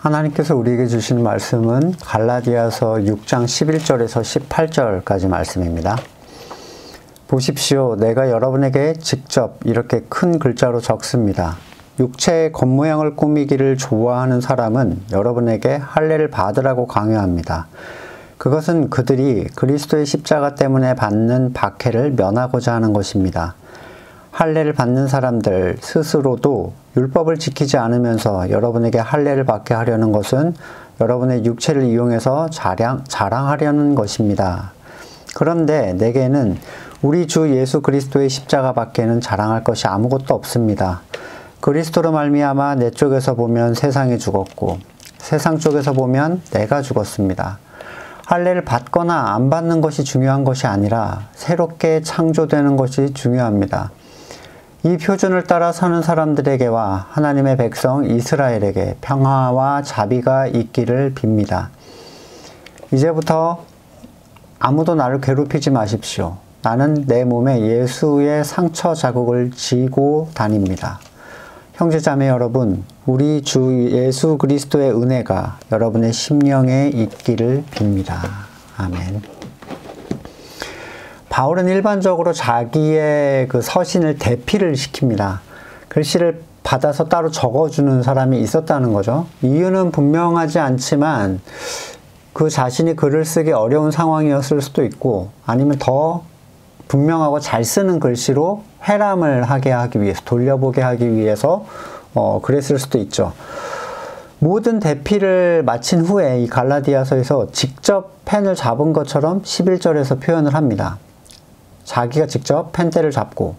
하나님께서 우리에게 주시는 말씀은 갈라디아서 6장 11절에서 18절까지 말씀입니다. 보십시오. 내가 여러분에게 직접 이렇게 큰 글자로 적습니다. 육체의 겉모양을 꾸미기를 좋아하는 사람은 여러분에게 할례를 받으라고 강요합니다. 그것은 그들이 그리스도의 십자가 때문에 받는 박해를 면하고자 하는 것입니다. 할례를 받는 사람들 스스로도 율법을 지키지 않으면서 여러분에게 할례를 받게 하려는 것은 여러분의 육체를 이용해서 자랑하려는 것입니다. 그런데 내게는 우리 주 예수 그리스도의 십자가 밖에는 자랑할 것이 아무것도 없습니다. 그리스도로 말미암아 내 쪽에서 보면 세상이 죽었고 세상 쪽에서 보면 내가 죽었습니다. 할례를 받거나 안 받는 것이 중요한 것이 아니라 새롭게 창조되는 것이 중요합니다. 이 표준을 따라 사는 사람들에게와 하나님의 백성 이스라엘에게 평화와 자비가 있기를 빕니다. 이제부터 아무도 나를 괴롭히지 마십시오. 나는 내 몸에 예수의 상처 자국을 지고 다닙니다. 형제자매 여러분, 우리 주 예수 그리스도의 은혜가 여러분의 심령에 있기를 빕니다. 아멘. 바울은 일반적으로 자기의 그 서신을 대피를 시킵니다. 글씨를 받아서 따로 적어주는 사람이 있었다는 거죠. 이유는 분명하지 않지만 그 자신이 글을 쓰기 어려운 상황이었을 수도 있고 아니면 더 분명하고 잘 쓰는 글씨로 회람을 하게 하기 위해서, 돌려보게 하기 위해서 그랬을 수도 있죠. 모든 대피를 마친 후에 이 갈라디아서에서 직접 펜을 잡은 것처럼 11절에서 표현을 합니다. 자기가 직접 펜대를 잡고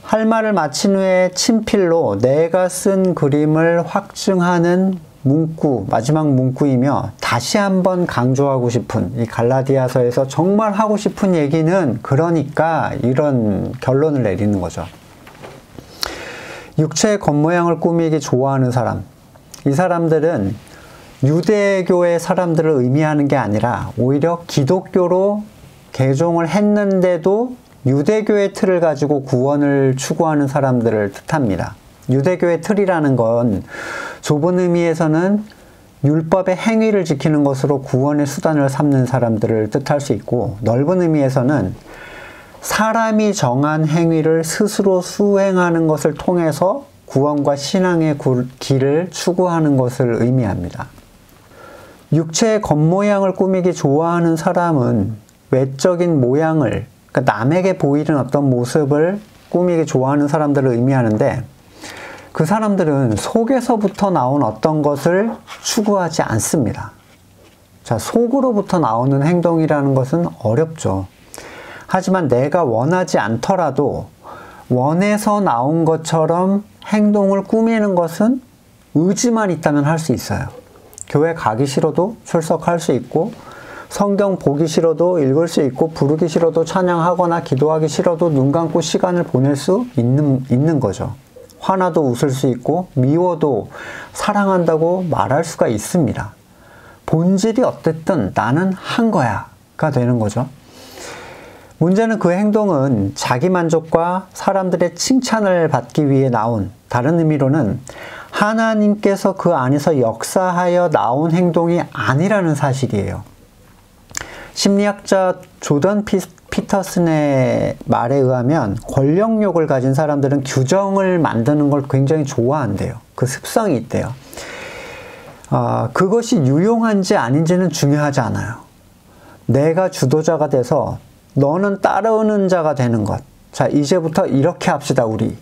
할 말을 마친 후에 친필로 내가 쓴 그림을 확증하는 문구, 마지막 문구이며 다시 한번 강조하고 싶은 이 갈라디아서에서 정말 하고 싶은 얘기는 그러니까 이런 결론을 내리는 거죠. 육체의 겉모양을 꾸미기 좋아하는 사람, 이 사람들은 유대교의 사람들을 의미하는 게 아니라 오히려 기독교로 개종을 했는데도 유대교의 틀을 가지고 구원을 추구하는 사람들을 뜻합니다. 유대교의 틀이라는 건 좁은 의미에서는 율법의 행위를 지키는 것으로 구원의 수단을 삼는 사람들을 뜻할 수 있고, 넓은 의미에서는 사람이 정한 행위를 스스로 수행하는 것을 통해서 구원과 신앙의 길을 추구하는 것을 의미합니다. 육체의 겉모양을 꾸미기 좋아하는 사람은 외적인 모양을, 그러니까 남에게 보이는 어떤 모습을 꾸미기 좋아하는 사람들을 의미하는데, 그 사람들은 속에서부터 나온 어떤 것을 추구하지 않습니다. 자, 속으로부터 나오는 행동이라는 것은 어렵죠. 하지만 내가 원하지 않더라도 원해서 나온 것처럼 행동을 꾸미는 것은 의지만 있다면 할 수 있어요. 교회 가기 싫어도 출석할 수 있고, 성경 보기 싫어도 읽을 수 있고, 부르기 싫어도 찬양하거나 기도하기 싫어도 눈 감고 시간을 보낼 수 있는 거죠. 화나도 웃을 수 있고 미워도 사랑한다고 말할 수가 있습니다. 본질이 어쨌든 나는 한 거야가 되는 거죠. 문제는 그 행동은 자기 만족과 사람들의 칭찬을 받기 위해 나온, 다른 의미로는 하나님께서 그 안에서 역사하여 나온 행동이 아니라는 사실이에요. 심리학자 조던 피터슨의 말에 의하면 권력욕을 가진 사람들은 규정을 만드는 걸 굉장히 좋아한대요. 그 습성이 있대요. 그것이 유용한지 아닌지는 중요하지 않아요. 내가 주도자가 돼서 너는 따르는 자가 되는 것. 자, 이제부터 이렇게 합시다, 우리.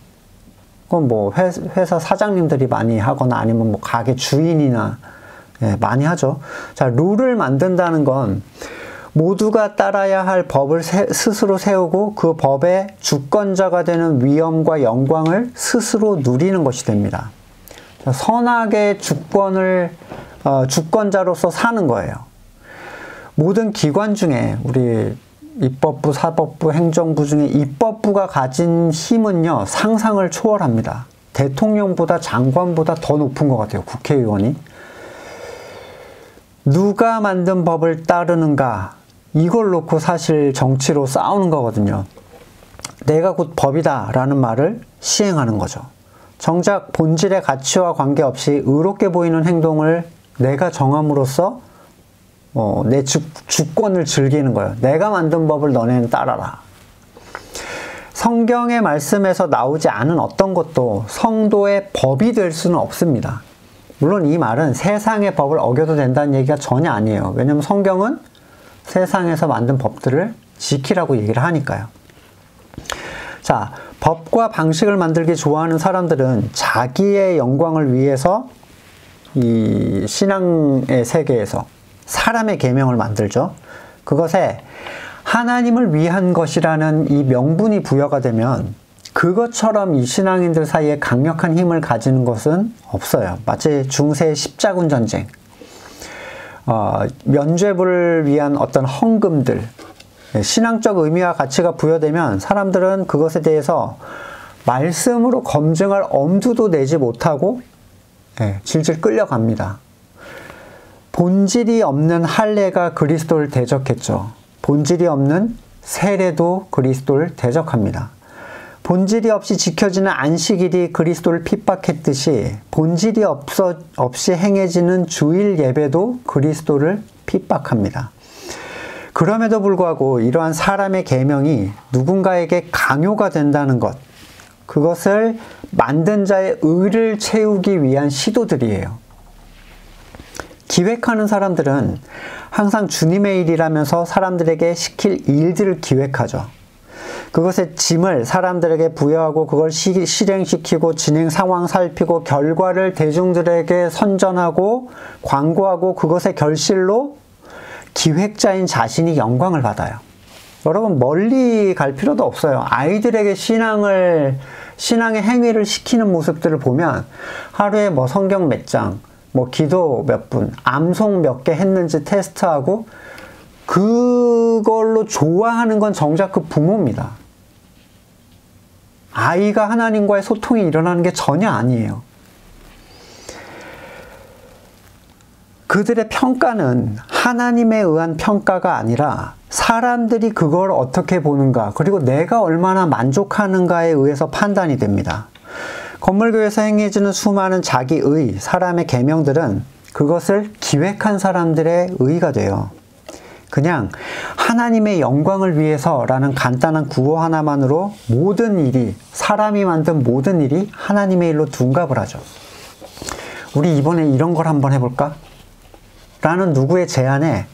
그건 뭐 회사 사장님들이 많이 하거나 아니면 뭐 가게 주인이나 많이 하죠. 자, 룰을 만든다는 건 모두가 따라야 할 법을 스스로 세우고 그 법의 주권자가 되는 위엄과 영광을 스스로 누리는 것이 됩니다. 선악의 주권자로서 사는 거예요. 모든 기관 중에 우리 입법부, 사법부, 행정부 중에 입법부가 가진 힘은요, 상상을 초월합니다. 대통령보다 장관보다 더 높은 것 같아요, 국회의원이. 누가 만든 법을 따르는가, 이걸 놓고 사실 정치로 싸우는 거거든요. 내가 곧 법이다 라는 말을 시행하는 거죠. 정작 본질의 가치와 관계없이 의롭게 보이는 행동을 내가 정함으로써 내 주권을 즐기는 거예요. 내가 만든 법을 너네는 따라라. 성경의 말씀에서 나오지 않은 어떤 것도 성도의 법이 될 수는 없습니다. 물론 이 말은 세상의 법을 어겨도 된다는 얘기가 전혀 아니에요. 왜냐하면 성경은 세상에서 만든 법들을 지키라고 얘기를 하니까요. 자, 법과 방식을 만들기 좋아하는 사람들은 자기의 영광을 위해서 이 신앙의 세계에서 사람의 계명을 만들죠. 그것에 하나님을 위한 것이라는 이 명분이 부여가 되면 그것처럼 이 신앙인들 사이에 강력한 힘을 가지는 것은 없어요. 마치 중세의 십자군 전쟁, 면죄부를 위한 어떤 헌금들, 신앙적 의미와 가치가 부여되면 사람들은 그것에 대해서 말씀으로 검증할 엄두도 내지 못하고 질질 끌려갑니다. 본질이 없는 할례가 그리스도를 대적했죠. 본질이 없는 세례도 그리스도를 대적합니다. 본질이 없이 지켜지는 안식일이 그리스도를 핍박했듯이 본질이 없이 행해지는 주일 예배도 그리스도를 핍박합니다. 그럼에도 불구하고 이러한 사람의 계명이 누군가에게 강요가 된다는 것, 그것을 만든 자의 의를 채우기 위한 시도들이에요. 기획하는 사람들은 항상 주님의 일이라면서 사람들에게 시킬 일들을 기획하죠. 그것의 짐을 사람들에게 부여하고 그걸 실행시키고 진행 상황 살피고 결과를 대중들에게 선전하고 광고하고 그것의 결실로 기획자인 자신이 영광을 받아요. 여러분 멀리 갈 필요도 없어요. 아이들에게 신앙의 행위를 시키는 모습들을 보면 하루에 뭐 성경 몇 장, 뭐 기도 몇 분, 암송 몇 개 했는지 테스트하고 그걸로 좋아하는 건 정작 그 부모입니다. 아이가 하나님과의 소통이 일어나는 게 전혀 아니에요. 그들의 평가는 하나님에 의한 평가가 아니라 사람들이 그걸 어떻게 보는가, 그리고 내가 얼마나 만족하는가에 의해서 판단이 됩니다. 건물교회에서 행해지는 수많은 자기의, 사람의 계명들은 그것을 기획한 사람들의 의가 돼요. 그냥 하나님의 영광을 위해서라는 간단한 구호 하나만으로 모든 일이, 사람이 만든 모든 일이 하나님의 일로 둔갑을 하죠. 우리 이번에 이런 걸 한번 해볼까? 라는 누구의 제안에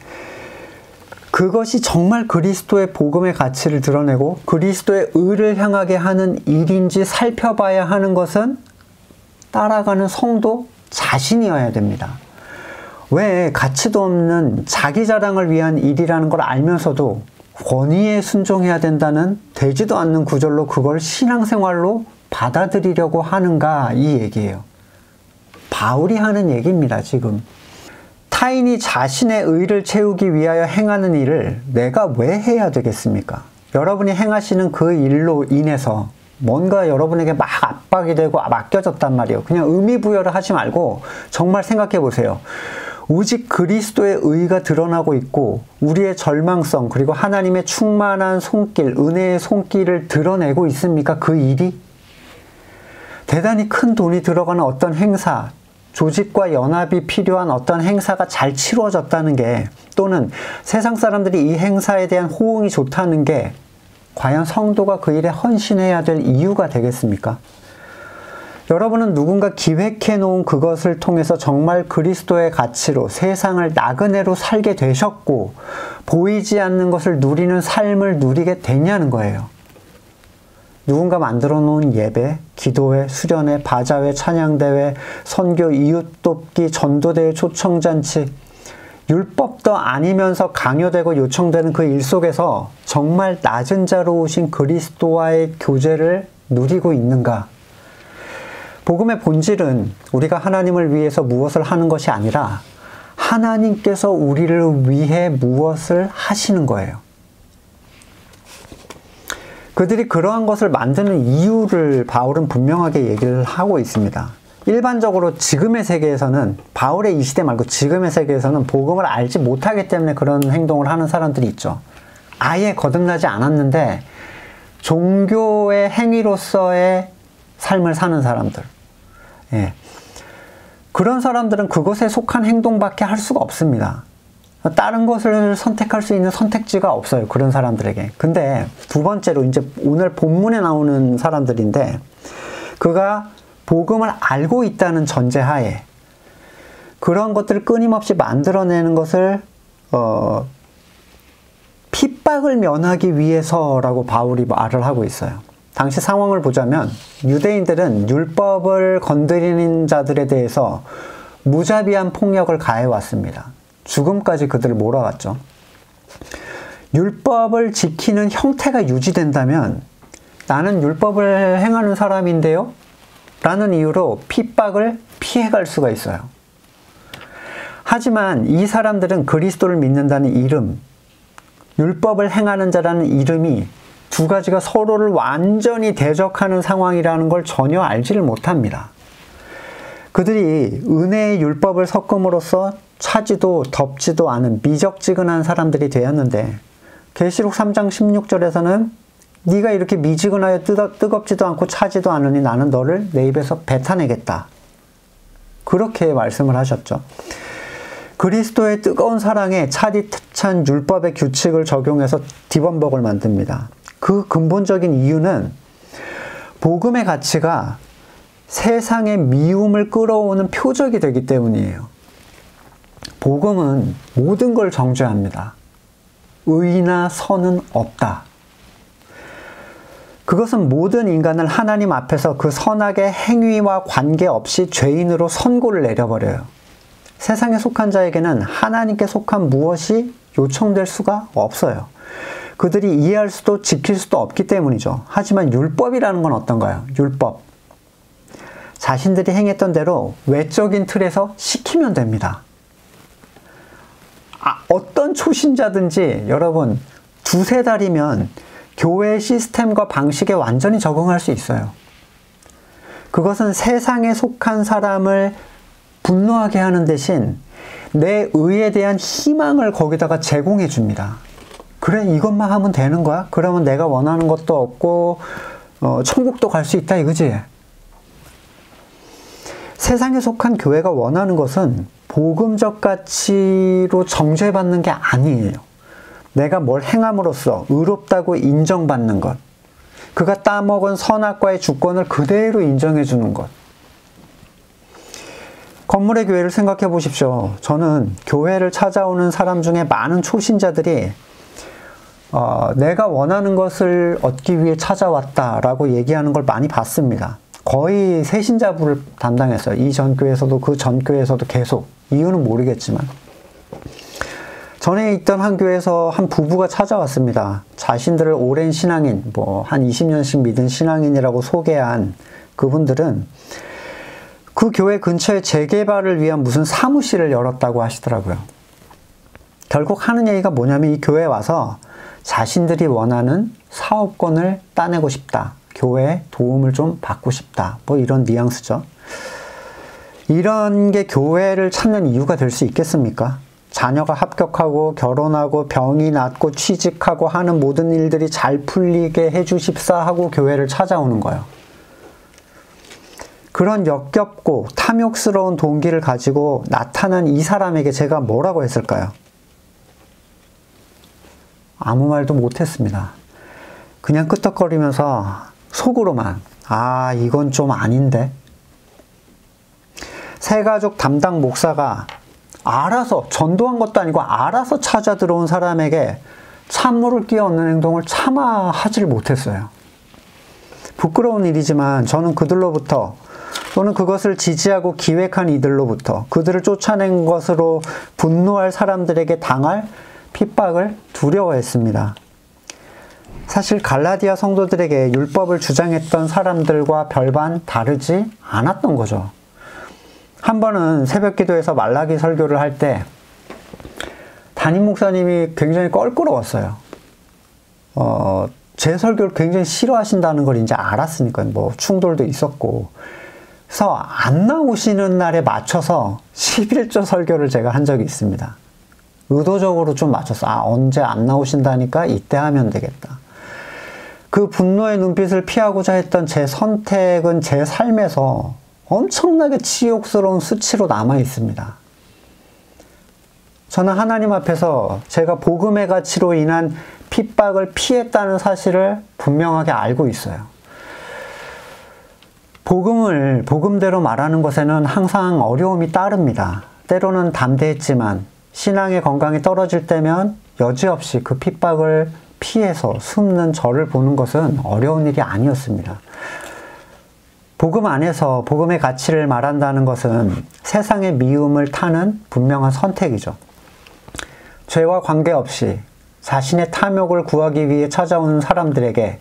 그것이 정말 그리스도의 복음의 가치를 드러내고 그리스도의 의를 향하게 하는 일인지 살펴봐야 하는 것은 따라가는 성도 자신이어야 됩니다. 왜 가치도 없는 자기 자랑을 위한 일이라는 걸 알면서도 권위에 순종해야 된다는 되지도 않는 구절로 그걸 신앙생활로 받아들이려고 하는가, 이 얘기예요. 바울이 하는 얘기입니다, 지금. 타인이 자신의 의를 채우기 위하여 행하는 일을 내가 왜 해야 되겠습니까? 여러분이 행하시는 그 일로 인해서 뭔가 여러분에게 막 압박이 되고 맡겨졌단 말이에요. 그냥 의미 부여를 하지 말고 정말 생각해 보세요. 오직 그리스도의 의가 드러나고 있고 우리의 절망성, 그리고 하나님의 충만한 손길, 은혜의 손길을 드러내고 있습니까? 그 일이? 대단히 큰 돈이 들어가는 어떤 행사, 조직과 연합이 필요한 어떤 행사가 잘 치루어졌다는 게, 또는 세상 사람들이 이 행사에 대한 호응이 좋다는 게 과연 성도가 그 일에 헌신해야 될 이유가 되겠습니까? 여러분은 누군가 기획해 놓은 그것을 통해서 정말 그리스도의 가치로 세상을 나그네로 살게 되셨고 보이지 않는 것을 누리는 삶을 누리게 되냐는 거예요. 누군가 만들어 놓은 예배, 기도회, 수련회, 바자회, 찬양대회, 선교, 이웃돕기, 전도대회, 초청잔치, 율법도 아니면서 강요되고 요청되는 그 일 속에서 정말 낮은 자로 오신 그리스도와의 교제를 누리고 있는가? 복음의 본질은 우리가 하나님을 위해서 무엇을 하는 것이 아니라 하나님께서 우리를 위해 무엇을 하시는 거예요. 그들이 그러한 것을 만드는 이유를 바울은 분명하게 얘기를 하고 있습니다. 일반적으로 지금의 세계에서는, 바울의 이 시대 말고 지금의 세계에서는 복음을 알지 못하기 때문에 그런 행동을 하는 사람들이 있죠. 아예 거듭나지 않았는데 종교의 행위로서의 삶을 사는 사람들, 예. 그런 사람들은 그것에 속한 행동밖에 할 수가 없습니다. 다른 것을 선택할 수 있는 선택지가 없어요. 그런 사람들에게. 근데 두 번째로 이제 오늘 본문에 나오는 사람들인데, 그가 복음을 알고 있다는 전제하에 그런 것들을 끊임없이 만들어내는 것을 핍박을 면하기 위해서라고 바울이 말을 하고 있어요. 당시 상황을 보자면 유대인들은 율법을 건드리는 자들에 대해서 무자비한 폭력을 가해왔습니다. 죽음까지 그들을 몰아왔죠. 율법을 지키는 형태가 유지된다면 나는 율법을 행하는 사람인데요? 라는 이유로 핍박을 피해갈 수가 있어요. 하지만 이 사람들은 그리스도를 믿는다는 이름, 율법을 행하는 자라는 이름이 두 가지가 서로를 완전히 대적하는 상황이라는 걸 전혀 알지를 못합니다. 그들이 은혜의 율법을 섞음으로써 차지도 덥지도 않은 미적지근한 사람들이 되었는데, 계시록 3장 16절에서는 네가 이렇게 미지근하여 뜨겁지도 않고 차지도 않으니 나는 너를 내 입에서 뱉어내겠다. 그렇게 말씀을 하셨죠. 그리스도의 뜨거운 사랑에 차디찬 율법의 규칙을 적용해서 디범벅을 만듭니다. 그 근본적인 이유는 복음의 가치가 세상의 미움을 끌어오는 표적이 되기 때문이에요. 복음은 모든 걸 정죄합니다. 의나 선은 없다. 그것은 모든 인간을 하나님 앞에서 그 선악의 행위와 관계없이 죄인으로 선고를 내려버려요. 세상에 속한 자에게는 하나님께 속한 무엇이 요청될 수가 없어요. 그들이 이해할 수도 지킬 수도 없기 때문이죠. 하지만 율법이라는 건 어떤가요? 율법. 자신들이 행했던 대로 외적인 틀에서 시키면 됩니다. 어떤 초신자든지 여러분 두세 달이면 교회 시스템과 방식에 완전히 적응할 수 있어요. 그것은 세상에 속한 사람을 분노하게 하는 대신 내 의에 대한 희망을 거기다가 제공해 줍니다. 그래, 이것만 하면 되는 거야? 그러면 내가 원하는 것도 없고 천국도 갈 수 있다 이거지? 세상에 속한 교회가 원하는 것은 복음적 가치로 정죄받는 게 아니에요. 내가 뭘 행함으로써 의롭다고 인정받는 것, 그가 따먹은 선악과의 주권을 그대로 인정해 주는 것. 건물의 교회를 생각해 보십시오. 저는 교회를 찾아오는 사람 중에 많은 초신자들이 내가 원하는 것을 얻기 위해 찾아왔다라고 얘기하는 걸 많이 봤습니다. 거의 새신자부를 담당했어요. 이 전 교회에서도 그 전 교회에서도 계속. 이유는 모르겠지만. 전에 있던 한 교회에서 한 부부가 찾아왔습니다. 자신들을 오랜 신앙인, 한 20년씩 믿은 신앙인이라고 소개한 그분들은 그 교회 근처에 재개발을 위한 무슨 사무실을 열었다고 하시더라고요. 결국 하는 얘기가 뭐냐면 이 교회에 와서 자신들이 원하는 사업권을 따내고 싶다. 교회에 도움을 좀 받고 싶다. 이런 뉘앙스죠. 이런 게 교회를 찾는 이유가 될 수 있겠습니까? 자녀가 합격하고 결혼하고 병이 낫고 취직하고 하는 모든 일들이 잘 풀리게 해주십사 하고 교회를 찾아오는 거예요. 그런 역겹고 탐욕스러운 동기를 가지고 나타난 이 사람에게 제가 뭐라고 했을까요? 아무 말도 못했습니다. 그냥 끄떡거리면서 속으로만 이건 좀 아닌데? 새가족 담당 목사가 알아서, 전도한 것도 아니고 알아서 찾아 들어온 사람에게 찬물을 끼얹는 행동을 차마 하질 못했어요. 부끄러운 일이지만 저는 그들로부터, 또는 그것을 지지하고 기획한 이들로부터, 그들을 쫓아낸 것으로 분노할 사람들에게 당할 핍박을 두려워했습니다. 사실 갈라디아 성도들에게 율법을 주장했던 사람들과 별반 다르지 않았던 거죠. 한 번은 새벽 기도에서 말라기 설교를 할 때 담임 목사님이 굉장히 껄끄러웠어요. 제 설교를 굉장히 싫어하신다는 걸 이제 알았으니까 충돌도 있었고, 그래서 안 나오시는 날에 맞춰서 11조 설교를 제가 한 적이 있습니다. 의도적으로 좀 맞췄어. 언제 안 나오신다니까 이때 하면 되겠다. 그 분노의 눈빛을 피하고자 했던 제 선택은 제 삶에서 엄청나게 치욕스러운 수치로 남아 있습니다. 저는 하나님 앞에서 제가 복음의 가치로 인한 핍박을 피했다는 사실을 분명하게 알고 있어요. 복음을 복음대로 말하는 것에는 항상 어려움이 따릅니다. 때로는 담대했지만 신앙의 건강이 떨어질 때면 여지없이 그 핍박을 피해서 숨는 저를 보는 것은 어려운 일이 아니었습니다. 복음 안에서 복음의 가치를 말한다는 것은 세상의 미움을 타는 분명한 선택이죠. 죄와 관계없이 자신의 탐욕을 구하기 위해 찾아오는 사람들에게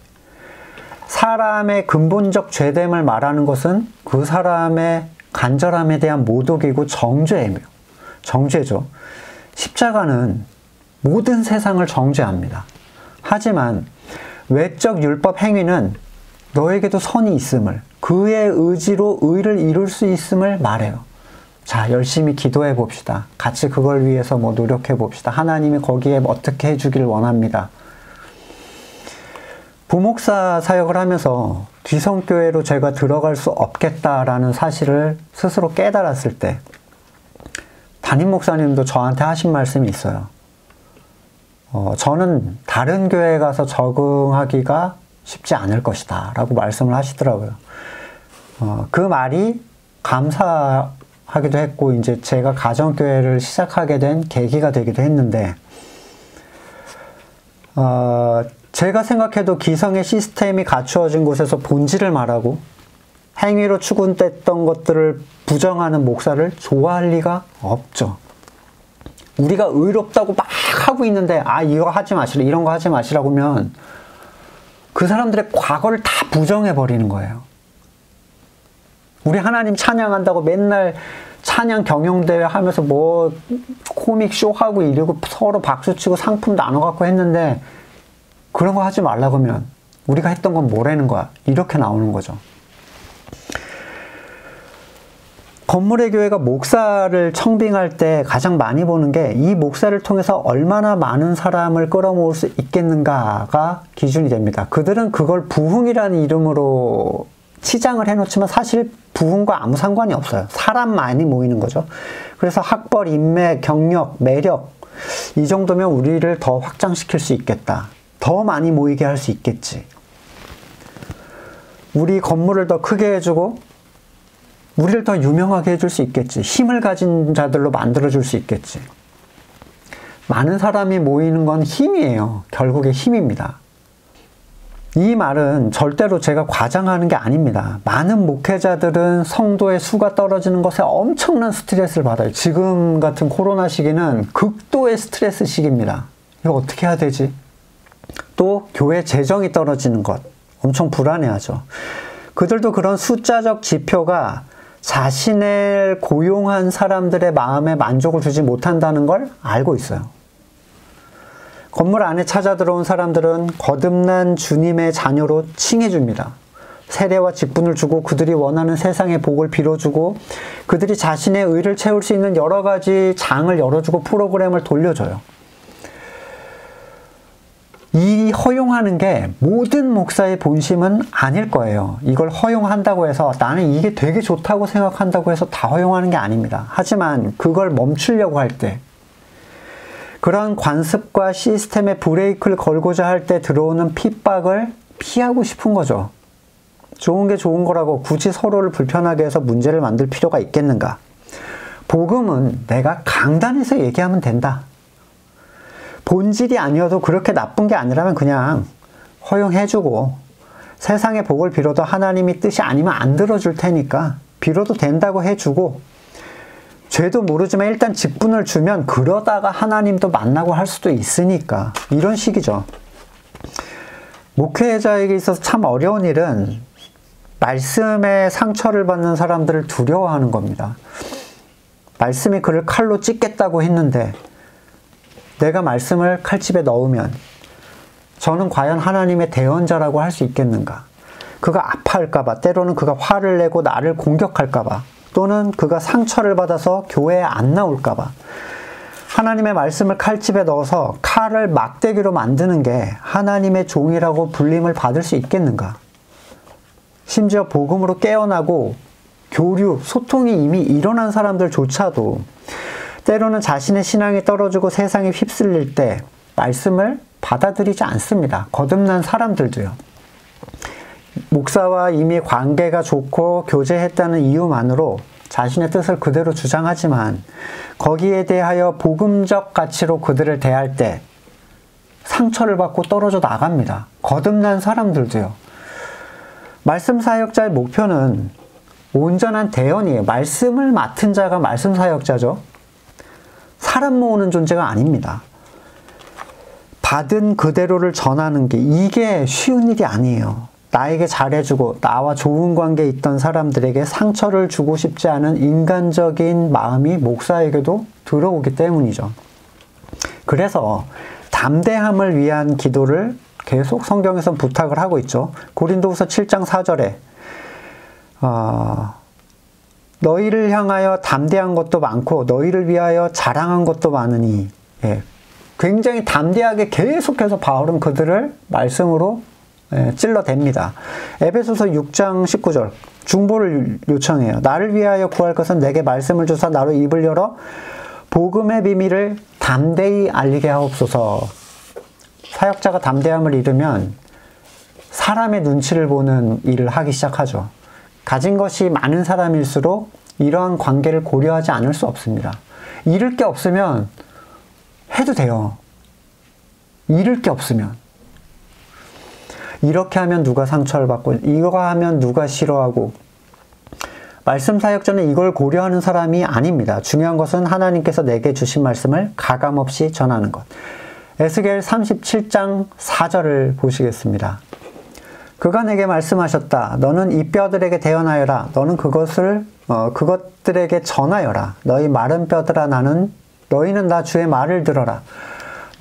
사람의 근본적 죄됨을 말하는 것은 그 사람의 간절함에 대한 모독이고 정죄죠. 십자가는 모든 세상을 정죄합니다. 하지만 외적 율법 행위는 너에게도 선이 있음을, 그의 의지로 의를 이룰 수 있음을 말해요. 자, 열심히 기도해 봅시다. 같이 그걸 위해서 노력해 봅시다. 하나님이 거기에 어떻게 해주길 원합니다. 부목사 사역을 하면서 귀성교회로 제가 들어갈 수 없겠다라는 사실을 스스로 깨달았을 때 담임 목사님도 저한테 하신 말씀이 있어요. 저는 다른 교회에 가서 적응하기가 쉽지 않을 것이다 라고 말씀을 하시더라고요. 그 말이 감사하기도 했고 이제 제가 가정교회를 시작하게 된 계기가 되기도 했는데 제가 생각해도 기성의 시스템이 갖추어진 곳에서 본질을 말하고 행위로 추구됐던 것들을 부정하는 목사를 좋아할 리가 없죠. 우리가 의롭다고 막 하고 있는데 이거 하지 마시라, 이런 거 하지 마시라고 하면 그 사람들의 과거를 다 부정해버리는 거예요. 우리 하나님 찬양한다고 맨날 찬양 경영대회 하면서 뭐 코믹 쇼하고 이러고 서로 박수치고 상품 나눠갖고 했는데 그런 거 하지 말라고 하면 우리가 했던 건 뭐라는 거야? 이렇게 나오는 거죠. 건물의 교회가 목사를 청빙할 때 가장 많이 보는 게 이 목사를 통해서 얼마나 많은 사람을 끌어모을 수 있겠는가가 기준이 됩니다. 그들은 그걸 부흥이라는 이름으로 치장을 해놓지만 사실 부흥과 아무 상관이 없어요. 사람 많이 모이는 거죠. 그래서 학벌, 인맥, 경력, 매력 이 정도면 우리를 더 확장시킬 수 있겠다. 더 많이 모이게 할 수 있겠지. 우리 건물을 더 크게 해주고 우리를 더 유명하게 해줄 수 있겠지. 힘을 가진 자들로 만들어줄 수 있겠지. 많은 사람이 모이는 건 힘이에요. 결국에 힘입니다. 이 말은 절대로 제가 과장하는 게 아닙니다. 많은 목회자들은 성도의 수가 떨어지는 것에 엄청난 스트레스를 받아요. 지금 같은 코로나 시기는 극도의 스트레스 시기입니다. 이거 어떻게 해야 되지? 또 교회 재정이 떨어지는 것 엄청 불안해하죠. 그들도 그런 숫자적 지표가 자신을 고용한 사람들의 마음에 만족을 주지 못한다는 걸 알고 있어요. 건물 안에 찾아 들어온 사람들은 거듭난 주님의 자녀로 칭해줍니다. 세례와 직분을 주고 그들이 원하는 세상의 복을 빌어주고 그들이 자신의 의를 채울 수 있는 여러 가지 장을 열어주고 프로그램을 돌려줘요. 이 허용하는 게 모든 목사의 본심은 아닐 거예요. 이걸 허용한다고 해서 나는 이게 되게 좋다고 생각한다고 해서 다 허용하는 게 아닙니다. 하지만 그걸 멈추려고 할 때 그런 관습과 시스템에 브레이크를 걸고자 할 때 들어오는 핍박을 피하고 싶은 거죠. 좋은 게 좋은 거라고 굳이 서로를 불편하게 해서 문제를 만들 필요가 있겠는가? 복음은 내가 강단에서 얘기하면 된다. 본질이 아니어도 그렇게 나쁜 게 아니라면 그냥 허용해주고 세상의 복을 빌어도 하나님이 뜻이 아니면 안 들어줄 테니까 빌어도 된다고 해주고 죄도 모르지만 일단 직분을 주면 그러다가 하나님도 만나고 할 수도 있으니까 이런 식이죠. 목회자에게 있어서 참 어려운 일은 말씀에 상처를 받는 사람들을 두려워하는 겁니다. 말씀이 그를 칼로 찢겠다고 했는데 내가 말씀을 칼집에 넣으면 저는 과연 하나님의 대언자라고 할 수 있겠는가? 그가 아파할까봐, 때로는 그가 화를 내고 나를 공격할까봐, 또는 그가 상처를 받아서 교회에 안 나올까봐 하나님의 말씀을 칼집에 넣어서 칼을 막대기로 만드는 게 하나님의 종이라고 불림을 받을 수 있겠는가? 심지어 복음으로 깨어나고 교류, 소통이 이미 일어난 사람들조차도 때로는 자신의 신앙이 떨어지고 세상에 휩쓸릴 때 말씀을 받아들이지 않습니다. 거듭난 사람들도요. 목사와 이미 관계가 좋고 교제했다는 이유만으로 자신의 뜻을 그대로 주장하지만 거기에 대하여 복음적 가치로 그들을 대할 때 상처를 받고 떨어져 나갑니다. 거듭난 사람들도요. 말씀 사역자의 목표는 온전한 대언이에요. 말씀을 맡은 자가 말씀 사역자죠. 사람 모으는 존재가 아닙니다. 받은 그대로를 전하는 게 이게 쉬운 일이 아니에요. 나에게 잘해주고 나와 좋은 관계에 있던 사람들에게 상처를 주고 싶지 않은 인간적인 마음이 목사에게도 들어오기 때문이죠. 그래서 담대함을 위한 기도를 계속 성경에서 부탁을 하고 있죠. 고린도후서 7장 4절에 너희를 향하여 담대한 것도 많고 너희를 위하여 자랑한 것도 많으니, 굉장히 담대하게 계속해서 바울은 그들을 말씀으로 찔러댑니다. 에베소서 6장 19절 중보를 요청해요. 나를 위하여 구할 것은 내게 말씀을 주사 나로 입을 열어 복음의 비밀을 담대히 알리게 하옵소서. 사역자가 담대함을 잃으면 사람의 눈치를 보는 일을 하기 시작하죠. 가진 것이 많은 사람일수록 이러한 관계를 고려하지 않을 수 없습니다. 잃을 게 없으면 해도 돼요. 잃을 게 없으면. 이렇게 하면 누가 상처를 받고 이거 하면 누가 싫어하고, 말씀 사역자는 이걸 고려하는 사람이 아닙니다. 중요한 것은 하나님께서 내게 주신 말씀을 가감없이 전하는 것. 에스겔 37장 4절을 보시겠습니다. 그가 내게 말씀하셨다. 너는 이 뼈들에게 대언하여라. 너는 그것들에게 전하여라. 너희 마른 뼈들아 너희는 나 주의 말을 들어라.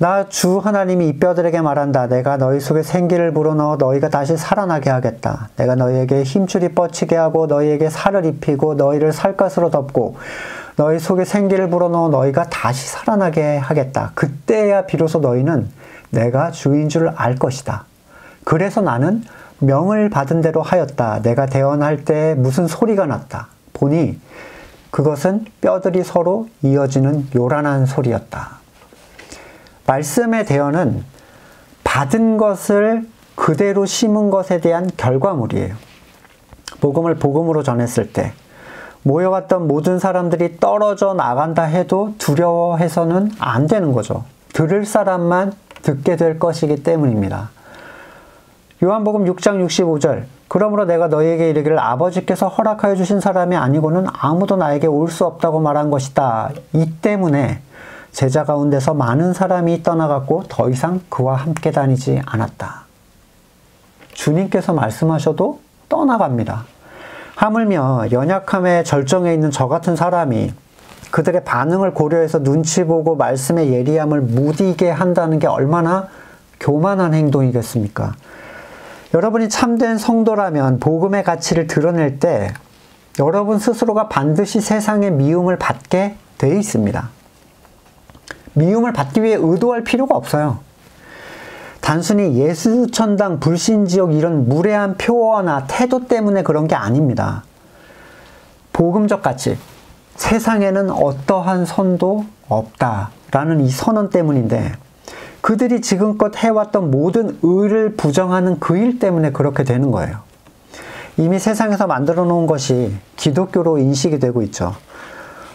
나 주 하나님이 이 뼈들에게 말한다. 내가 너희 속에 생기를 불어넣어 너희가 다시 살아나게 하겠다. 내가 너희에게 힘줄이 뻗치게 하고 너희에게 살을 입히고 너희를 살갗으로 덮고 너희 속에 생기를 불어넣어 너희가 다시 살아나게 하겠다. 그때야 비로소 너희는 내가 주인 줄 알 것이다. 그래서 나는 명을 받은 대로 하였다. 내가 대언할 때 무슨 소리가 났다. 보니 그것은 뼈들이 서로 이어지는 요란한 소리였다. 말씀의 대언은 받은 것을 그대로 심은 것에 대한 결과물이에요. 복음을 복음으로 전했을 때 모여왔던 모든 사람들이 떨어져 나간다 해도 두려워해서는 안 되는 거죠. 들을 사람만 듣게 될 것이기 때문입니다. 요한복음 6장 65절 그러므로 내가 너희에게 이르기를 아버지께서 허락하여 주신 사람이 아니고는 아무도 나에게 올 수 없다고 말한 것이다. 이 때문에 제자 가운데서 많은 사람이 떠나갔고 더 이상 그와 함께 다니지 않았다. 주님께서 말씀하셔도 떠나갑니다. 하물며 연약함의 절정에 있는 저 같은 사람이 그들의 반응을 고려해서 눈치 보고 말씀의 예리함을 무디게 한다는 게 얼마나 교만한 행동이겠습니까? 여러분이 참된 성도라면 복음의 가치를 드러낼 때 여러분 스스로가 반드시 세상의 미움을 받게 돼 있습니다. 미움을 받기 위해 의도할 필요가 없어요. 단순히 예수천당, 불신지옥 이런 무례한 표어나 태도 때문에 그런 게 아닙니다. 복음적 가치, 세상에는 어떠한 선도 없다라는 이 선언 때문인데 그들이 지금껏 해왔던 모든 의를 부정하는 그 일 때문에 그렇게 되는 거예요. 이미 세상에서 만들어 놓은 것이 기독교로 인식이 되고 있죠.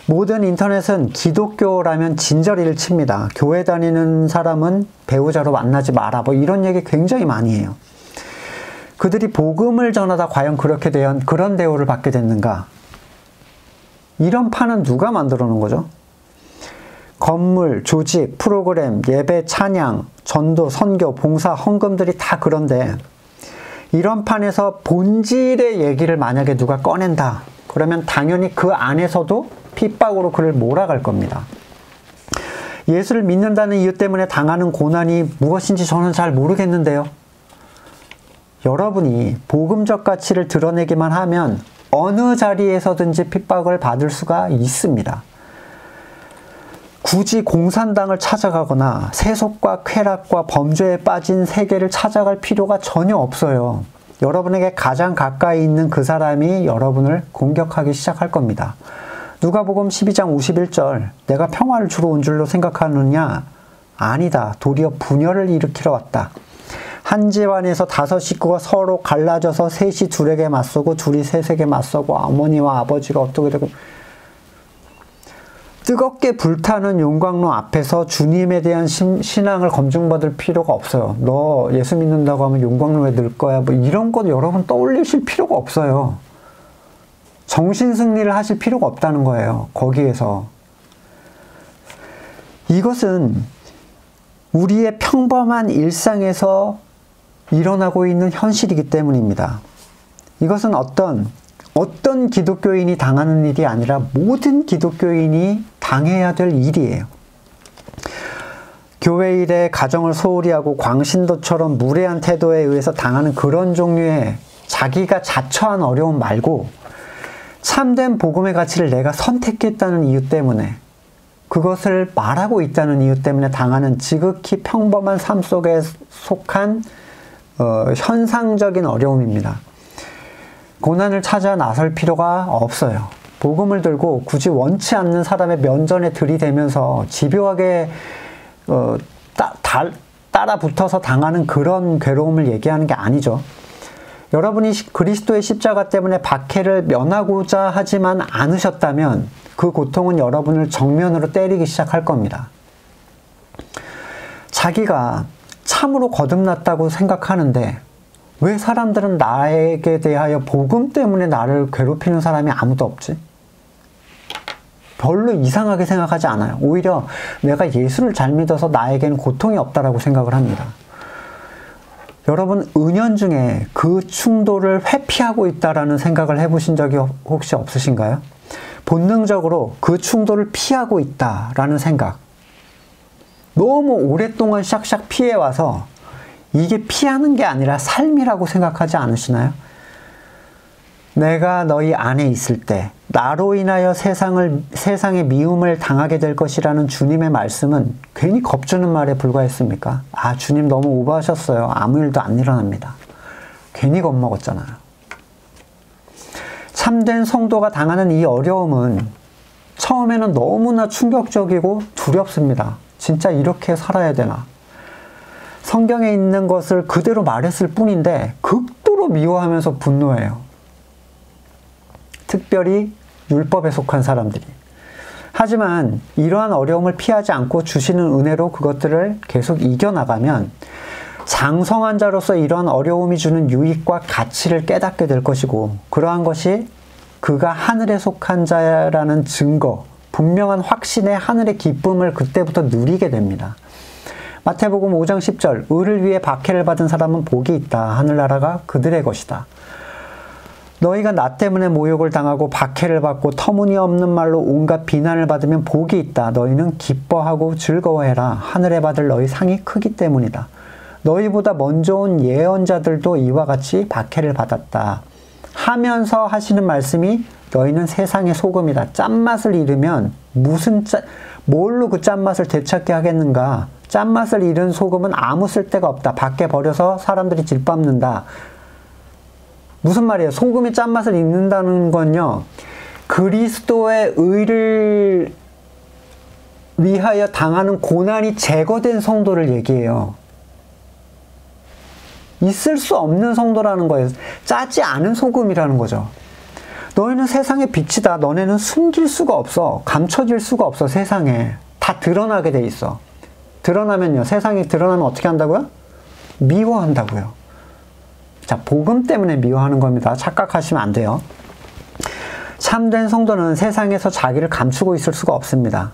모든 인터넷은 기독교라면 진저리를 칩니다. 교회 다니는 사람은 배우자로 만나지 마라. 뭐 이런 얘기 굉장히 많이 해요. 그들이 복음을 전하다 과연 그렇게 된 그런 대우를 받게 됐는가? 이런 판은 누가 만들어 놓은 거죠? 건물, 조직, 프로그램, 예배, 찬양, 전도, 선교, 봉사, 헌금들이 다 그런데 이런 판에서 본질의 얘기를 만약에 누가 꺼낸다. 그러면 당연히 그 안에서도 핍박으로 그를 몰아갈 겁니다. 예수를 믿는다는 이유 때문에 당하는 고난이 무엇인지 저는 잘 모르겠는데요. 여러분이 복음적 가치를 드러내기만 하면 어느 자리에서든지 핍박을 받을 수가 있습니다. 굳이 공산당을 찾아가거나 세속과 쾌락과 범죄에 빠진 세계를 찾아갈 필요가 전혀 없어요. 여러분에게 가장 가까이 있는 그 사람이 여러분을 공격하기 시작할 겁니다. 누가복음 12장 51절, 내가 평화를 주러 온 줄로 생각하느냐? 아니다. 도리어 분열을 일으키러 왔다. 한 집안에서 5 식구가 서로 갈라져서 셋이 둘에게 맞서고 둘이 셋에게 맞서고 어머니와 아버지가 어떻게 되고, 뜨겁게 불타는 용광로 앞에서 주님에 대한 신앙을 검증받을 필요가 없어요. 너 예수 믿는다고 하면 용광로에 넣을 거야. 뭐 이런 것 여러분 떠올리실 필요가 없어요. 정신승리를 하실 필요가 없다는 거예요. 거기에서. 이것은 우리의 평범한 일상에서 일어나고 있는 현실이기 때문입니다. 이것은 어떤 기독교인이 당하는 일이 아니라 모든 기독교인이 당해야 될 일이에요. 교회 일에 가정을 소홀히 하고 광신도처럼 무례한 태도에 의해서 당하는 그런 종류의 자기가 자처한 어려움 말고 참된 복음의 가치를 내가 선택했다는 이유 때문에, 그것을 말하고 있다는 이유 때문에 당하는 지극히 평범한 삶 속에 속한 현상적인 어려움입니다. 고난을 찾아 나설 필요가 없어요. 복음을 들고 굳이 원치 않는 사람의 면전에 들이대면서 집요하게 따라 붙어서 당하는 그런 괴로움을 얘기하는 게 아니죠. 여러분이 그리스도의 십자가 때문에 박해를 면하고자 하지만 않으셨다면 그 고통은 여러분을 정면으로 때리기 시작할 겁니다. 자기가 참으로 거듭났다고 생각하는데 왜 사람들은 나에게 대하여 복음 때문에 나를 괴롭히는 사람이 아무도 없지? 별로 이상하게 생각하지 않아요. 오히려 내가 예수를 잘 믿어서 나에게는 고통이 없다라고 생각을 합니다. 여러분, 은연중에 그 충돌을 회피하고 있다라는 생각을 해보신 적이 혹시 없으신가요? 본능적으로 그 충돌을 피하고 있다라는 생각. 너무 오랫동안 샥샥 피해와서 이게 피하는 게 아니라 삶이라고 생각하지 않으시나요? 내가 너희 안에 있을 때 나로 인하여 세상의 미움을 당하게 될 것이라는 주님의 말씀은 괜히 겁주는 말에 불과했습니까? 아, 주님 너무 오버하셨어요. 아무 일도 안 일어납니다. 괜히 겁먹었잖아요. 참된 성도가 당하는 이 어려움은 처음에는 너무나 충격적이고 두렵습니다. 진짜 이렇게 살아야 되나? 성경에 있는 것을 그대로 말했을 뿐인데 극도로 미워하면서 분노해요. 특별히 율법에 속한 사람들이. 하지만 이러한 어려움을 피하지 않고 주시는 은혜로 그것들을 계속 이겨나가면 장성한 자로서 이러한 어려움이 주는 유익과 가치를 깨닫게 될 것이고, 그러한 것이 그가 하늘에 속한 자라는 증거, 분명한 확신의 하늘의 기쁨을 그때부터 누리게 됩니다. 마태복음 5장 10절, 의를 위해 박해를 받은 사람은 복이 있다. 하늘나라가 그들의 것이다. 너희가 나 때문에 모욕을 당하고 박해를 받고 터무니없는 말로 온갖 비난을 받으면 복이 있다. 너희는 기뻐하고 즐거워해라. 하늘에 받을 너희 상이 크기 때문이다. 너희보다 먼저 온 예언자들도 이와 같이 박해를 받았다. 하면서 하시는 말씀이 너희는 세상의 소금이다. 짠맛을 잃으면 뭘로 그 짠맛을 되찾게 하겠는가? 짠맛을 잃은 소금은 아무 쓸데가 없다. 밖에 버려서 사람들이 질밟는다. 무슨 말이에요? 소금이 짠맛을 잃는다는 건요, 그리스도의 의를 위하여 당하는 고난이 제거된 성도를 얘기해요. 있을 수 없는 성도라는 거예요. 짜지 않은 소금이라는 거죠. 너희는 세상의 빛이다. 너네는 숨길 수가 없어. 감춰질 수가 없어. 세상에 다 드러나게 돼 있어. 드러나면요, 세상이 드러나면 어떻게 한다고요? 미워한다고요. 자, 복음 때문에 미워하는 겁니다. 착각하시면 안 돼요. 참된 성도는 세상에서 자기를 감추고 있을 수가 없습니다.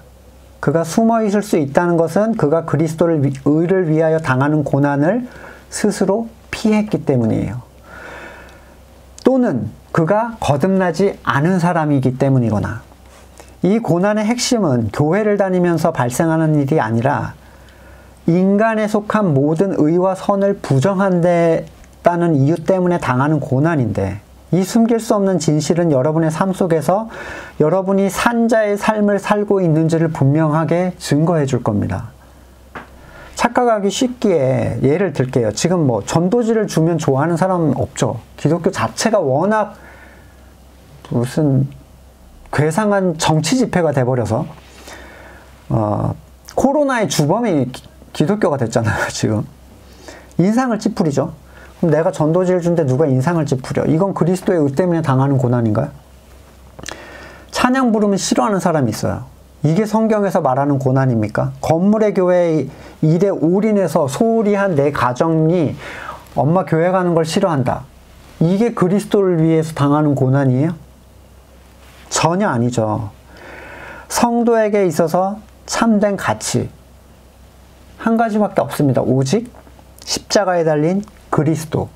그가 숨어 있을 수 있다는 것은 그가 그리스도를 의를 위하여 당하는 고난을 스스로 피했기 때문이에요. 또는 그가 거듭나지 않은 사람이기 때문이거나, 이 고난의 핵심은 교회를 다니면서 발생하는 일이 아니라 인간에 속한 모든 의와 선을 부정한다는 이유 때문에 당하는 고난인데, 이 숨길 수 없는 진실은 여러분의 삶 속에서 여러분이 산자의 삶을 살고 있는지를 분명하게 증거해 줄 겁니다. 착각하기 쉽기에 예를 들게요. 지금 뭐 전도지를 주면 좋아하는 사람은 없죠. 기독교 자체가 워낙 무슨 괴상한 정치 집회가 돼버려서 코로나의 주범이 기독교가 됐잖아요. 지금 인상을 찌푸리죠. 그럼 내가 전도지를 준데 누가 인상을 찌푸려? 이건 그리스도의 의 때문에 당하는 고난인가요? 찬양 부르면 싫어하는 사람이 있어요. 이게 성경에서 말하는 고난입니까? 건물의 교회 일에 올인해서 소홀히 한 내 가정이 엄마 교회 가는 걸 싫어한다. 이게 그리스도를 위해서 당하는 고난이에요? 전혀 아니죠. 성도에게 있어서 참된 가치 한 가지밖에 없습니다. 오직 십자가에 달린 그리스도.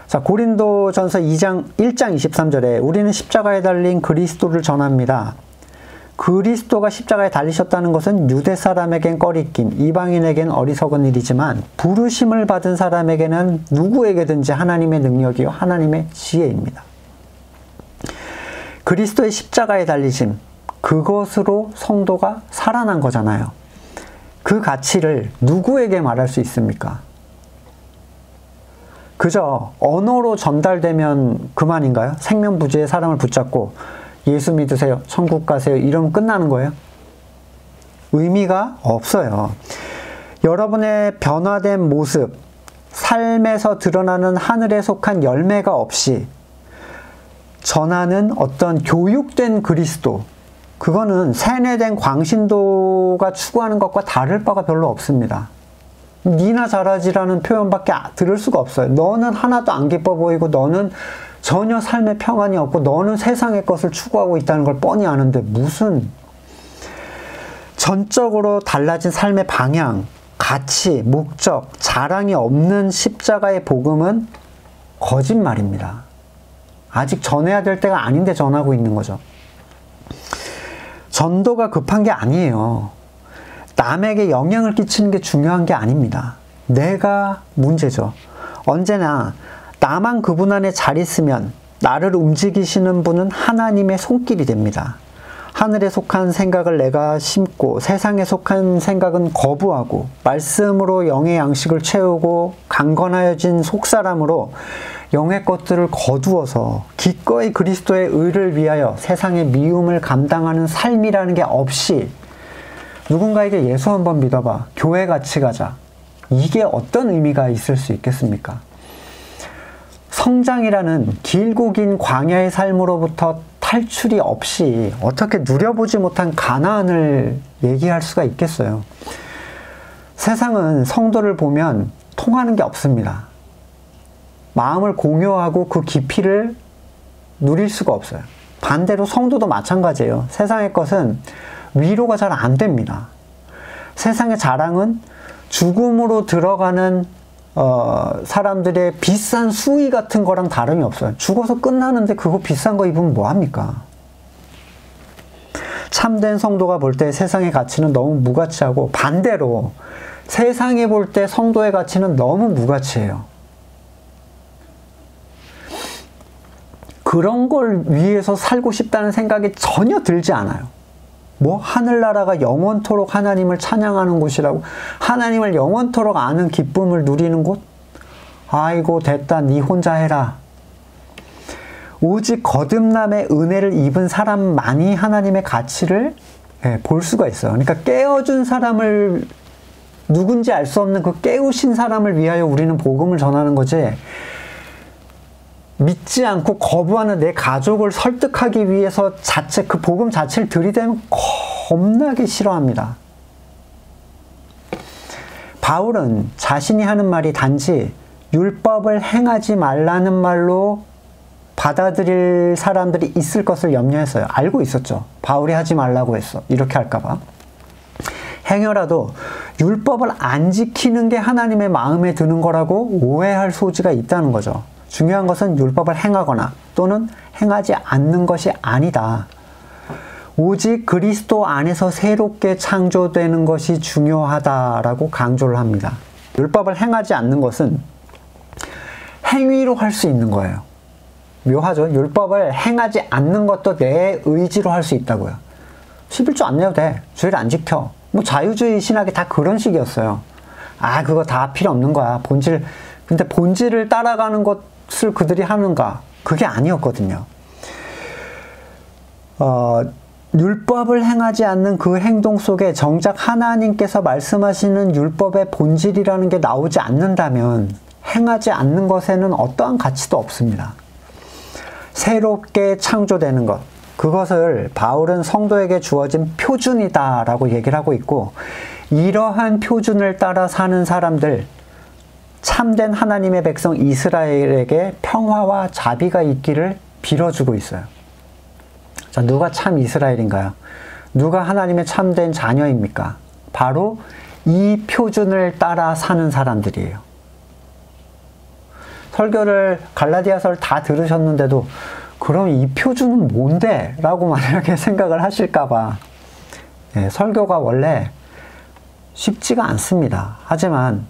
자, 고린도전서 1장 23절에 우리는 십자가에 달린 그리스도를 전합니다. 그리스도가 십자가에 달리셨다는 것은 유대 사람에겐 꺼리낌, 이방인에겐 어리석은 일이지만 부르심을 받은 사람에게는 누구에게든지 하나님의 능력이요 하나님의 지혜입니다. 그리스도의 십자가에 달리심, 그것으로 성도가 살아난 거잖아요. 그 가치를 누구에게 말할 수 있습니까? 그저 언어로 전달되면 그만인가요? 생명부지의 사람을 붙잡고 예수 믿으세요, 천국 가세요 이러면 끝나는 거예요? 의미가 없어요. 여러분의 변화된 모습, 삶에서 드러나는 하늘에 속한 열매가 없이 전하는 어떤 교육된 그리스도, 그거는 세뇌된 광신도가 추구하는 것과 다를 바가 별로 없습니다. 니나 잘하지라는 표현밖에 들을 수가 없어요. 너는 하나도 안 기뻐 보이고 너는 전혀 삶의 평안이 없고 너는 세상의 것을 추구하고 있다는 걸 뻔히 아는데 무슨 전적으로 달라진 삶의 방향, 가치, 목적, 자랑이 없는 십자가의 복음은 거짓말입니다. 아직 전해야 될 때가 아닌데 전하고 있는 거죠. 전도가 급한 게 아니에요. 남에게 영향을 끼치는 게 중요한 게 아닙니다. 내가 문제죠. 언제나 나만 그분 안에 잘 있으면 나를 움직이시는 분은 하나님의 손길이 됩니다. 하늘에 속한 생각을 내가 심고 세상에 속한 생각은 거부하고 말씀으로 영의 양식을 채우고 강건하여진 속사람으로 영의 것들을 거두어서 기꺼이 그리스도의 의를 위하여 세상의 미움을 감당하는 삶이라는 게 없이 누군가에게 예수 한번 믿어봐, 교회 같이 가자, 이게 어떤 의미가 있을 수 있겠습니까? 성장이라는 길고 긴 광야의 삶으로부터 탈출이 없이 어떻게 누려보지 못한 가나안을 얘기할 수가 있겠어요? 세상은 성도를 보면 통하는 게 없습니다. 마음을 공유하고 그 깊이를 누릴 수가 없어요. 반대로 성도도 마찬가지예요. 세상의 것은 위로가 잘 안 됩니다. 세상의 자랑은 죽음으로 들어가는 사람들의 비싼 수의 같은 거랑 다름이 없어요. 죽어서 끝나는데 그거 비싼 거 입으면 뭐합니까? 참된 성도가 볼 때 세상의 가치는 너무 무가치하고 반대로 세상이 볼 때 성도의 가치는 너무 무가치해요. 그런 걸 위해서 살고 싶다는 생각이 전혀 들지 않아요. 뭐 하늘나라가 영원토록 하나님을 찬양하는 곳이라고, 하나님을 영원토록 아는 기쁨을 누리는 곳? 아이고 됐다, 니 혼자 해라. 오직 거듭남의 은혜를 입은 사람만이 하나님의 가치를 볼 수가 있어요. 그러니까 깨어준 사람을, 누군지 알 수 없는 그 깨우신 사람을 위하여 우리는 복음을 전하는 거지, 믿지 않고 거부하는 내 가족을 설득하기 위해서 그 복음 자체를 들이대면 겁나게 싫어합니다. 바울은 자신이 하는 말이 단지 율법을 행하지 말라는 말로 받아들일 사람들이 있을 것을 염려했어요. 알고 있었죠. 바울이 하지 말라고 했어. 이렇게 할까봐. 행여라도 율법을 안 지키는 게 하나님의 마음에 드는 거라고 오해할 소지가 있다는 거죠. 중요한 것은 율법을 행하거나 또는 행하지 않는 것이 아니다. 오직 그리스도 안에서 새롭게 창조되는 것이 중요하다라고 강조를 합니다. 율법을 행하지 않는 것은 행위로 할 수 있는 거예요. 묘하죠? 율법을 행하지 않는 것도 내 의지로 할 수 있다고요. 11조 안 내도 돼. 주일 안 지켜. 뭐 자유주의 신학이 다 그런 식이었어요. 아, 그거 다 필요 없는 거야. 근데 본질을 따라가는 것을 그들이 하는가? 그게 아니었거든요. 율법을 행하지 않는 그 행동 속에 정작 하나님께서 말씀하시는 율법의 본질이라는 게 나오지 않는다면 행하지 않는 것에는 어떠한 가치도 없습니다. 새롭게 창조되는 것, 그것을 바울은 성도에게 주어진 표준이다라고 얘기를 하고 있고, 이러한 표준을 따라 사는 사람들, 참된 하나님의 백성 이스라엘에게 평화와 자비가 있기를 빌어주고 있어요. 자, 누가 참 이스라엘인가요? 누가 하나님의 참된 자녀입니까? 바로 이 표준을 따라 사는 사람들이에요. 설교를, 갈라디아서를 다 들으셨는데도 그럼 이 표준은 뭔데? 라고 만약에 생각을 하실까봐. 설교가 원래 쉽지가 않습니다. 하지만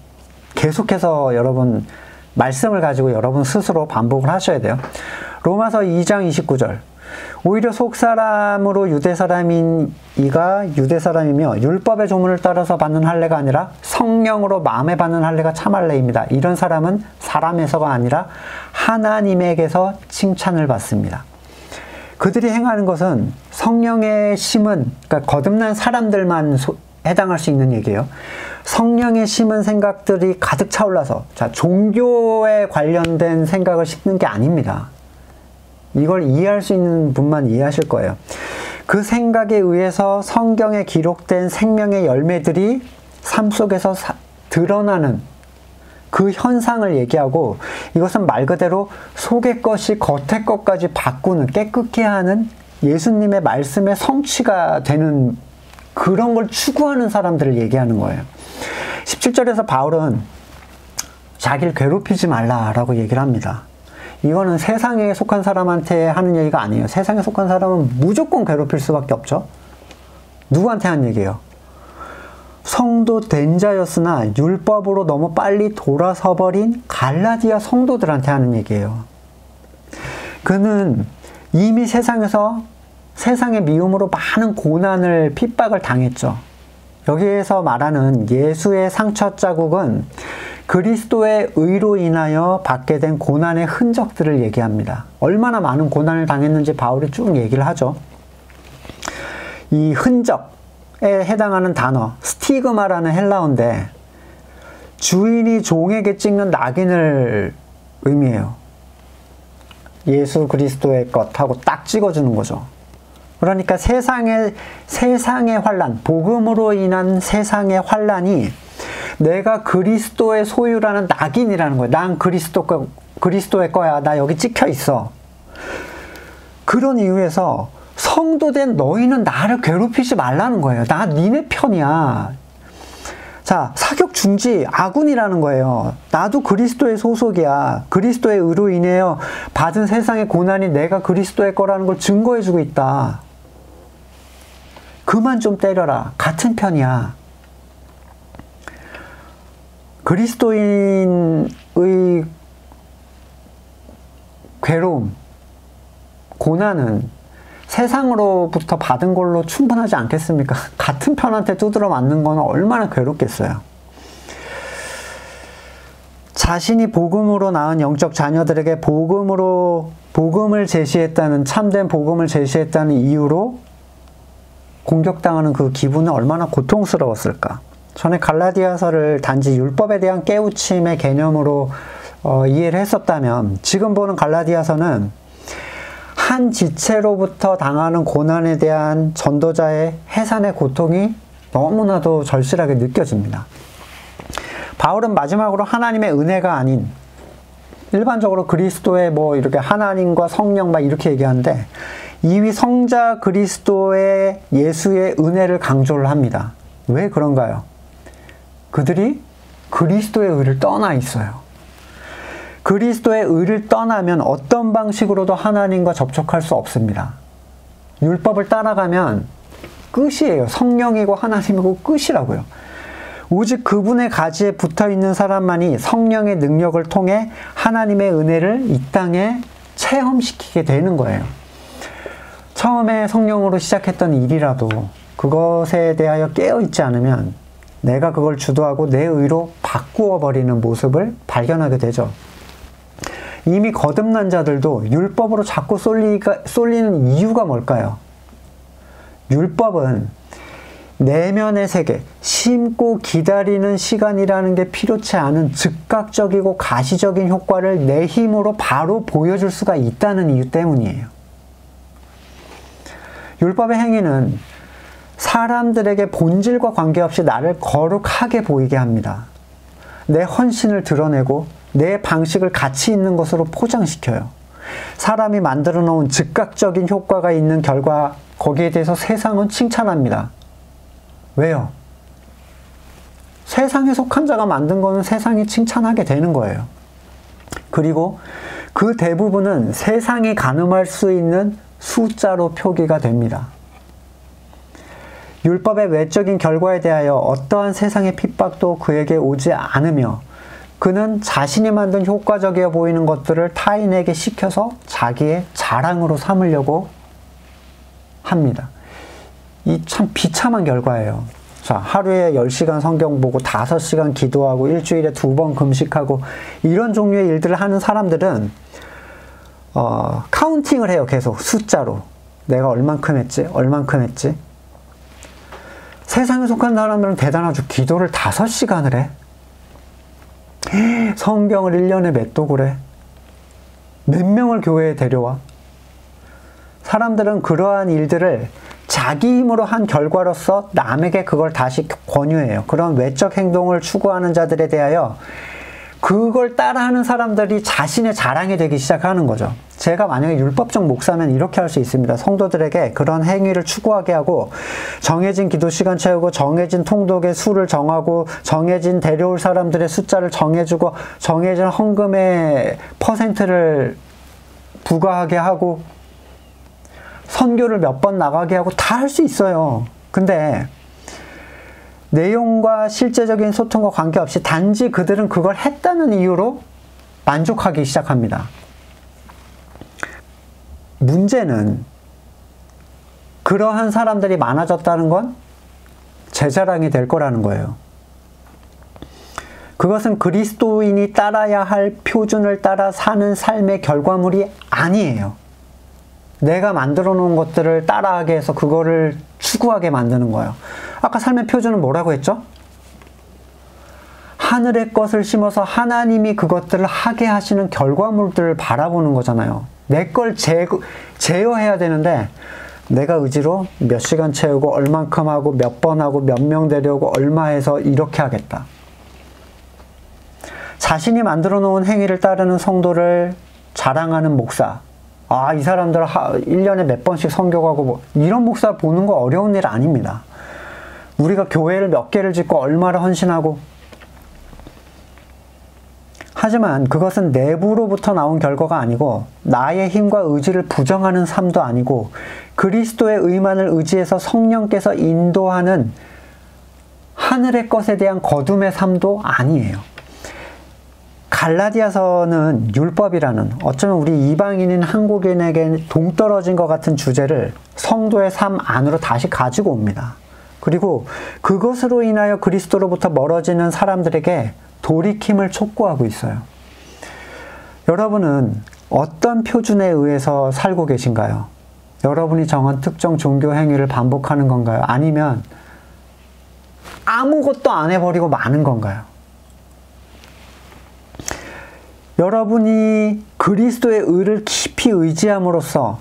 계속해서 여러분 말씀을 가지고 여러분 스스로 반복을 하셔야 돼요. 로마서 2장 29절. 오히려 속사람으로 유대사람인 이가 유대사람이며 율법의 조문을 따라서 받는 할례가 아니라 성령으로 마음에 받는 할례가 참 할례입니다. 이런 사람은 사람에서가 아니라 하나님에게서 칭찬을 받습니다. 그들이 행하는 것은 성령의 심은, 그러니까 거듭난 사람들만 해당할 수 있는 얘기예요. 성령의 심은 생각들이 가득 차올라서, 자, 종교에 관련된 생각을 심는 게 아닙니다. 이걸 이해할 수 있는 분만 이해하실 거예요. 그 생각에 의해서 성경에 기록된 생명의 열매들이 삶 속에서 드러나는 그 현상을 얘기하고, 이것은 말 그대로 속의 것이 겉의 것까지 바꾸는, 깨끗게 하는 예수님의 말씀의 성취가 되는 그런 걸 추구하는 사람들을 얘기하는 거예요. 17절에서 바울은 자기를 괴롭히지 말라라고 얘기를 합니다. 이거는 세상에 속한 사람한테 하는 얘기가 아니에요. 세상에 속한 사람은 무조건 괴롭힐 수밖에 없죠. 누구한테 한 얘기예요? 성도 된 자였으나 율법으로 너무 빨리 돌아서버린 갈라디아 성도들한테 하는 얘기예요. 그는 이미 세상에서 세상의 미움으로 많은 고난을, 핍박을 당했죠. 여기에서 말하는 예수의 상처 자국은 그리스도의 의로 인하여 받게 된 고난의 흔적들을 얘기합니다. 얼마나 많은 고난을 당했는지 바울이 쭉 얘기를 하죠. 이 흔적에 해당하는 단어, 스티그마라는 헬라어인데 주인이 종에게 찍는 낙인을 의미해요. 예수 그리스도의 것 하고 딱 찍어주는 거죠. 그러니까 세상의 환란, 복음으로 인한 세상의 환란이 내가 그리스도의 소유라는 낙인이라는 거예요. 난 그리스도의 거야. 나 여기 찍혀 있어. 그런 이유에서 성도된 너희는 나를 괴롭히지 말라는 거예요. 나 니네 편이야. 자, 사격 중지, 아군이라는 거예요. 나도 그리스도의 소속이야. 그리스도의 의로 인하여 받은 세상의 고난이 내가 그리스도의 거라는 걸 증거해주고 있다. 그만 좀 때려라. 같은 편이야. 그리스도인의 괴로움, 고난은 세상으로부터 받은 걸로 충분하지 않겠습니까? 같은 편한테 두드러 맞는 건 얼마나 괴롭겠어요. 자신이 복음으로 낳은 영적 자녀들에게 복음을 제시했다는, 참된 복음을 제시했다는 이유로 공격당하는 그 기분은 얼마나 고통스러웠을까. 전에 갈라디아서를 단지 율법에 대한 깨우침의 개념으로 이해를 했었다면, 지금 보는 갈라디아서는 한 지체로부터 당하는 고난에 대한 전도자의 해산의 고통이 너무나도 절실하게 느껴집니다. 바울은 마지막으로 하나님의 은혜가 아닌, 일반적으로 그리스도의 이렇게 하나님과 성령 이렇게 얘기하는데, 이위 성자 그리스도의 예수의 은혜를 강조를 합니다. 왜 그런가요? 그들이 그리스도의 의를 떠나 있어요. 그리스도의 의를 떠나면 어떤 방식으로도 하나님과 접촉할 수 없습니다. 율법을 따라가면 끝이에요. 성령이고 하나님이고 끝이라고요. 오직 그분의 가지에 붙어있는 사람만이 성령의 능력을 통해 하나님의 은혜를 이 땅에 체험시키게 되는 거예요. 처음에 성령으로 시작했던 일이라도 그것에 대하여 깨어있지 않으면 내가 그걸 주도하고 내 의로 바꾸어 버리는 모습을 발견하게 되죠. 이미 거듭난 자들도 율법으로 자꾸 쏠리는 이유가 뭘까요? 율법은 내면의 세계, 심고 기다리는 시간이라는 게 필요치 않은 즉각적이고 가시적인 효과를 내 힘으로 바로 보여줄 수가 있다는 이유 때문이에요. 율법의 행위는 사람들에게 본질과 관계없이 나를 거룩하게 보이게 합니다. 내 헌신을 드러내고 내 방식을 가치 있는 것으로 포장시켜요. 사람이 만들어 놓은 즉각적인 효과가 있는 결과 거기에 대해서 세상은 칭찬합니다. 왜요? 세상에 속한 자가 만든 거는 세상이 칭찬하게 되는 거예요. 그리고 그 대부분은 세상이 가늠할 수 있는 숫자로 표기가 됩니다. 율법의 외적인 결과에 대하여 어떠한 세상의 핍박도 그에게 오지 않으며 그는 자신이 만든 효과적이어 보이는 것들을 타인에게 시켜서 자기의 자랑으로 삼으려고 합니다. 이 참 비참한 결과예요. 자, 하루에 10시간 성경 보고 5시간 기도하고 일주일에 2번 금식하고 이런 종류의 일들을 하는 사람들은 카운팅을 해요. 계속 숫자로. 내가 얼만큼 했지? 얼만큼 했지? 세상에 속한 사람들은 대단하죠. 기도를 5시간을 해. 성경을 1년에 몇 독을 해. 몇 명을 교회에 데려와. 사람들은 그러한 일들을 자기 힘으로 한 결과로서 남에게 그걸 다시 권유해요. 그런 외적 행동을 추구하는 자들에 대하여 그걸 따라하는 사람들이 자신의 자랑이 되기 시작하는 거죠. 제가 만약에 율법적 목사면 이렇게 할 수 있습니다. 성도들에게 그런 행위를 추구하게 하고 정해진 기도 시간 채우고 정해진 통독의 수를 정하고 정해진 데려올 사람들의 숫자를 정해주고 정해진 헌금의 퍼센트를 부과하게 하고 선교를 몇 번 나가게 하고 다 할 수 있어요. 근데 내용과 실제적인 소통과 관계없이 단지 그들은 그걸 했다는 이유로 만족하기 시작합니다. 문제는 그러한 사람들이 많아졌다는 건 제 자랑이 될 거라는 거예요. 그것은 그리스도인이 따라야 할 표준을 따라 사는 삶의 결과물이 아니에요. 내가 만들어 놓은 것들을 따라하게 해서 그거를 추구하게 만드는 거예요. 아까 삶의 표준은 뭐라고 했죠? 하늘의 것을 심어서 하나님이 그것들을 하게 하시는 결과물들을 바라보는 거잖아요. 내 걸 제어해야 되는데 내가 의지로 몇 시간 채우고 얼만큼 하고 몇 번 하고 몇 명 데려오고 얼마 해서 이렇게 하겠다. 자신이 만들어 놓은 행위를 따르는 성도를 자랑하는 목사. 아, 이 사람들 1년에 몇 번씩 선교하고 뭐 이런 목사 보는 거 어려운 일 아닙니다. 우리가 교회를 몇 개를 짓고 얼마를 헌신하고 하지만 그것은 내부로부터 나온 결과가 아니고 나의 힘과 의지를 부정하는 삶도 아니고 그리스도의 의만을 의지해서 성령께서 인도하는 하늘의 것에 대한 거둠의 삶도 아니에요. 갈라디아서는 율법이라는 어쩌면 우리 이방인인 한국인에게 동떨어진 것 같은 주제를 성도의 삶 안으로 다시 가지고 옵니다. 그리고 그것으로 인하여 그리스도로부터 멀어지는 사람들에게 돌이킴을 촉구하고 있어요. 여러분은 어떤 표준에 의해서 살고 계신가요? 여러분이 정한 특정 종교 행위를 반복하는 건가요? 아니면 아무것도 안 해버리고 마는 건가요? 여러분이 그리스도의 의를 깊이 의지함으로써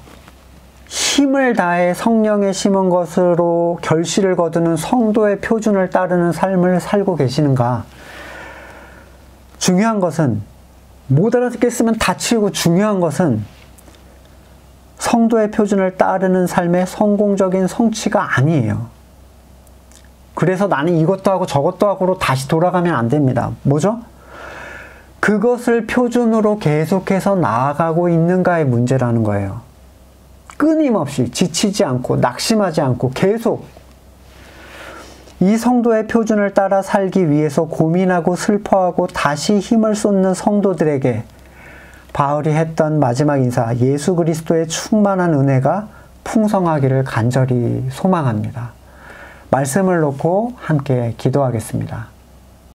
힘을 다해 성령에 심은 것으로 결실을 거두는 성도의 표준을 따르는 삶을 살고 계시는가? 중요한 것은 못 알아듣겠으면 다 치우고 중요한 것은 성도의 표준을 따르는 삶의 성공적인 성취가 아니에요. 그래서 나는 이것도 하고 저것도 하고로 다시 돌아가면 안 됩니다. 뭐죠? 그것을 표준으로 계속해서 나아가고 있는가의 문제라는 거예요. 끊임없이 지치지 않고 낙심하지 않고 계속 이 성도의 표준을 따라 살기 위해서 고민하고 슬퍼하고 다시 힘을 쏟는 성도들에게 바울이 했던 마지막 인사, 예수 그리스도의 충만한 은혜가 풍성하기를 간절히 소망합니다. 말씀을 놓고 함께 기도하겠습니다.